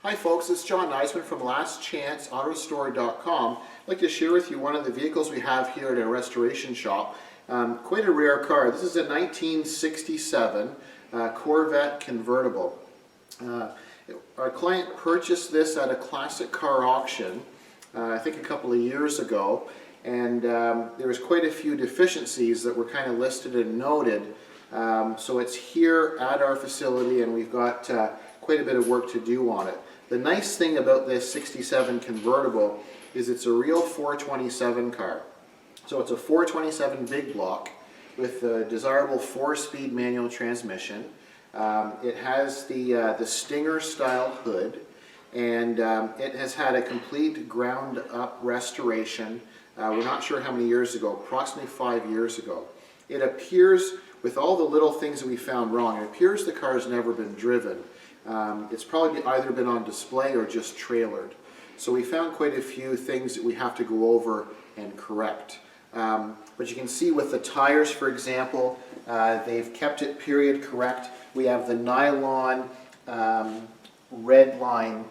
Hi folks, it's John Nizman from lastchanceautorestore.com. I'd like to share with you one of the vehicles we have here at our restoration shop. Quite a rare car. This is a 1967 Corvette Convertible. Our client purchased this at a classic car auction, I think a couple of years ago, and there was quite a few deficiencies that were kind of listed and noted. So it's here at our facility, and we've got quite a bit of work to do on it. The nice thing about this 67 convertible is it's a real 427 car. So it's a 427 big block with a desirable 4-speed manual transmission. It has the Stinger style hood, and it has had a complete ground up restoration. We're not sure how many years ago, approximately 5 years ago. It appears, with all the little things that we found wrong, it appears the car has never been driven. It's probably either been on display or just trailered. So we found quite a few things that we have to go over and correct. But you can see with the tires, for example, they've kept it period correct. We have the nylon red line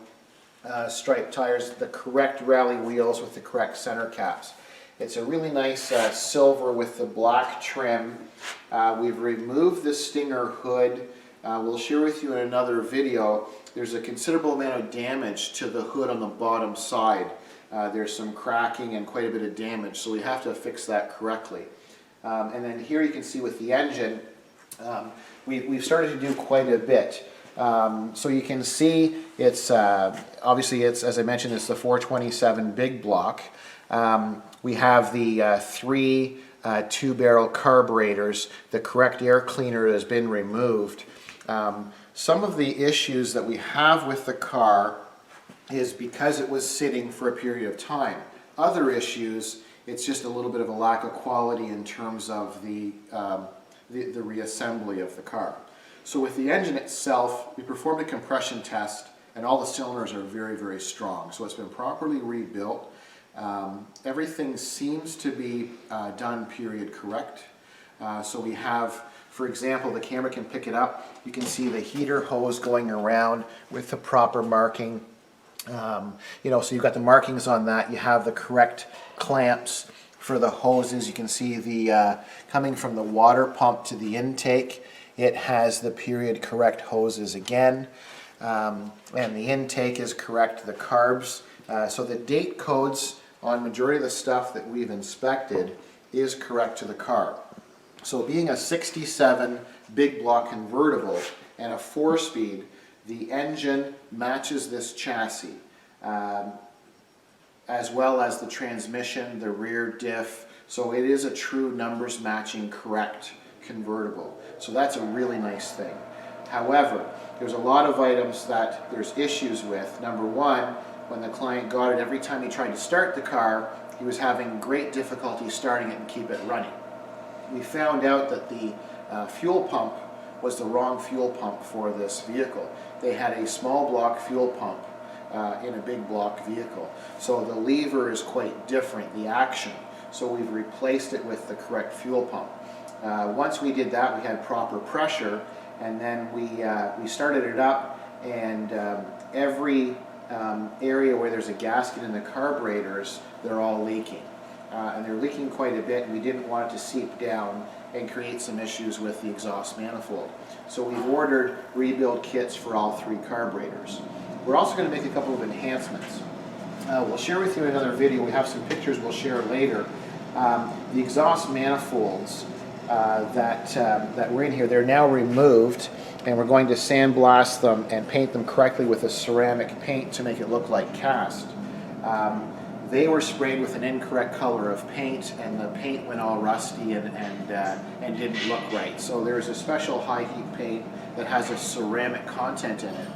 striped tires, the correct rally wheels with the correct center caps. It's a really nice silver with the black trim. We've removed the Stinger hood. We'll share with you in another video. There's a considerable amount of damage to the hood on the bottom side. There's some cracking and quite a bit of damage, so we have to fix that correctly. And then here you can see with the engine, we've started to do quite a bit. So you can see it's obviously, as I mentioned, it's the 427 big block. We have the three 2-barrel carburetors. The correct air cleaner has been removed. Some of the issues that we have with the car is because it was sitting for a period of time. Other issues, it's just a little bit of a lack of quality in terms of the reassembly of the car. So with the engine itself, we performed a compression test, and all the cylinders are very, very strong. So it's been properly rebuilt. Everything seems to be done period correct. So we have, for example, the camera can pick it up. You can see the heater hose going around with the proper marking. So you've got the markings on that. You have the correct clamps for the hoses. You can see the coming from the water pump to the intake. It has the period correct hoses again. And the intake is correct, the carbs. So the date codes on majority of the stuff that we've inspected is correct to the car. So being a 67 big block convertible and a 4-speed, the engine matches this chassis, as well as the transmission, the rear diff. So it is a true numbers matching correct convertible. So that's a really nice thing. However, there's a lot of items that there's issues with. Number one, when the client got it, every time he tried to start the car, he was having great difficulty starting it and keep it running. We found out that the fuel pump was the wrong fuel pump for this vehicle. They had a small block fuel pump in a big block vehicle. So the lever is quite different, the action. So we've replaced it with the correct fuel pump. Once we did that, we had proper pressure, and then we started it up, and every area where there's a gasket in the carburetors, they're all leaking. And they're leaking quite a bit, and we didn't want it to seep down and create some issues with the exhaust manifold. So we've ordered rebuild kits for all 3 carburetors. We're also going to make a couple of enhancements. We'll share with you in another video. We have some pictures we'll share later. The exhaust manifolds that were in here, they're now removed, and we're going to sandblast them and paint them correctly with a ceramic paint to make it look like cast. They were sprayed with an incorrect color of paint, and the paint went all rusty and didn't look right. So there's a special high heat paint that has a ceramic content in it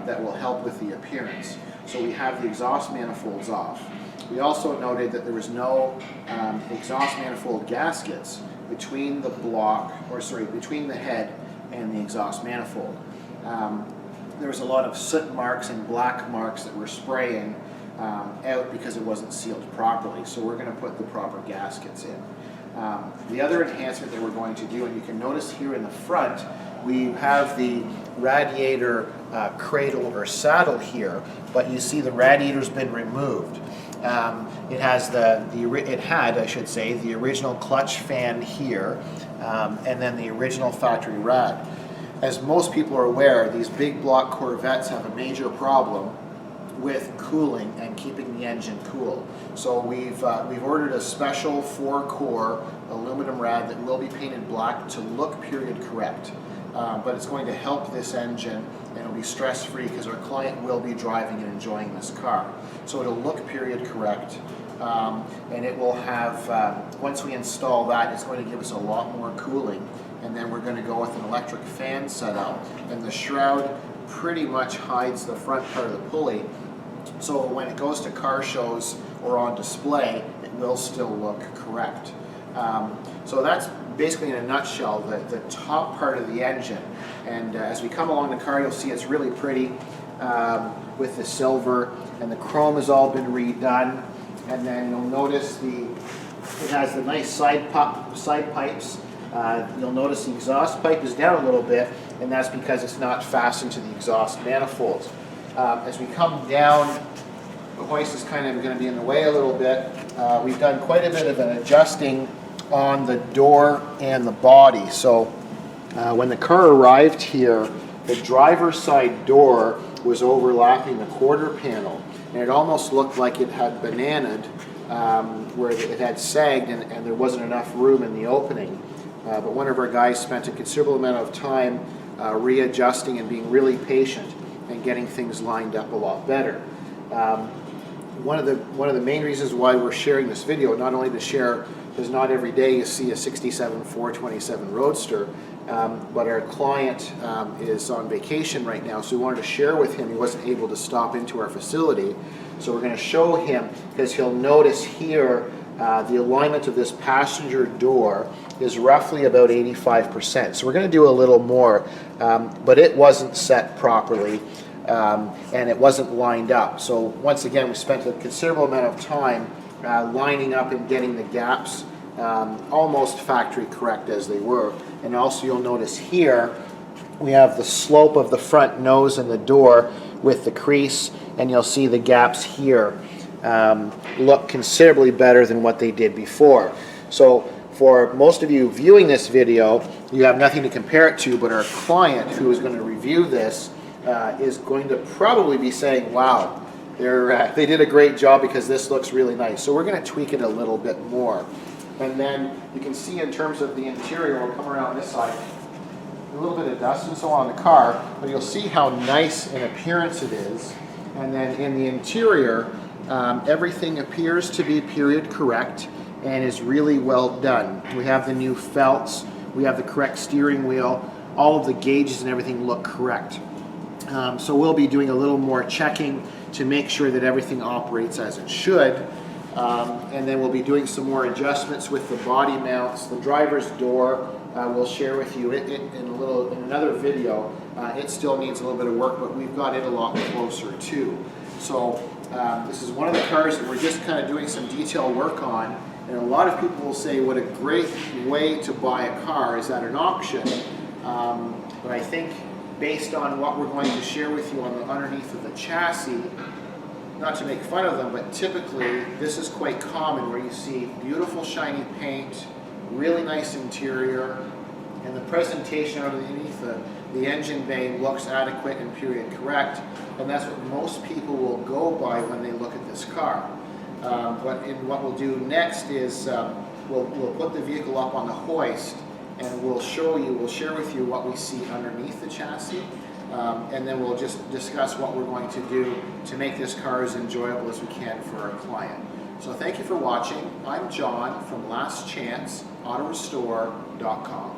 that will help with the appearance. So we have the exhaust manifolds off. We also noted that there was no exhaust manifold gaskets between between the head and the exhaust manifold. There was a lot of soot marks and black marks that were spraying out because it wasn't sealed properly. So we're going to put the proper gaskets in. The other enhancement that we're going to do, and you can notice here in the front, we have the radiator cradle or saddle here, but you see the radiator's been removed. It has it had, I should say, the original clutch fan here, and then the original factory rad. As most people are aware, these big block Corvettes have a major problem with cooling and keeping the engine cool. So we've ordered a special 4-core aluminum rad that will be painted black to look period correct. But it's going to help this engine, and it'll be stress-free because our client will be driving and enjoying this car. So it'll look period correct, and it will have, once we install that, it's going to give us a lot more cooling, and then we're going to go with an electric fan setup, and the shroud pretty much hides the front part of the pulley, so when it goes to car shows or on display, it will still look correct. So that's basically in a nutshell the top part of the engine, and as we come along the car, you'll see it's really pretty with the silver, and the chrome has all been redone, and then you'll notice it has the nice side pipes. You'll notice the exhaust pipe is down a little bit, and that's because it's not fastened to the exhaust manifolds. As we come down, the hoist is kind of going to be in the way a little bit. We've done quite a bit of an adjusting on the door and the body. So when the car arrived here, the driver's side door was overlapping the quarter panel, and it almost looked like it had bananaed, where it had sagged and there wasn't enough room in the opening. But one of our guys spent a considerable amount of time readjusting and being really patient and getting things lined up a lot better. One of the main reasons why we're sharing this video, not only to share, because not every day you see a 67 427 Roadster, but our client is on vacation right now, so we wanted to share with him. He wasn't able to stop into our facility, so we're going to show him, because he'll notice here the alignment of this passenger door is roughly about 85%. So we're going to do a little more, but it wasn't set properly, and it wasn't lined up. So once again, we spent a considerable amount of time lining up and getting the gaps almost factory correct as they were. And also you'll notice here we have the slope of the front nose and the door with the crease, and you'll see the gaps here look considerably better than what they did before. So for most of you viewing this video, you have nothing to compare it to, but our client who is going to review this is going to probably be saying, wow, they did a great job because this looks really nice. So we're going to tweak it a little bit more. And then you can see in terms of the interior, we'll come around this side, a little bit of dust and so on the car, but you'll see how nice in appearance it is. And then in the interior, everything appears to be period correct and is really well done. We have the new felts, we have the correct steering wheel, all of the gauges and everything look correct. So we'll be doing a little more checking to make sure that everything operates as it should. And then we'll be doing some more adjustments with the body mounts. The driver's door, we'll share with you in another video. It still needs a little bit of work, but we've got it a lot closer too. So this is one of the cars that we're just kind of doing some detail work on. And a lot of people will say what a great way to buy a car is at an auction. But I think based on what we're going to share with you on the underneath of the chassis, not to make fun of them, but typically this is quite common where you see beautiful shiny paint, really nice interior, and the presentation underneath the engine bay looks adequate and period correct, and that's what most people will go by when they look at this car. What we'll do next is we'll put the vehicle up on the hoist, and we'll share with you what we see underneath the chassis. And then we'll just discuss what we're going to do to make this car as enjoyable as we can for our client. So thank you for watching. I'm John from lastchanceautorestore.com.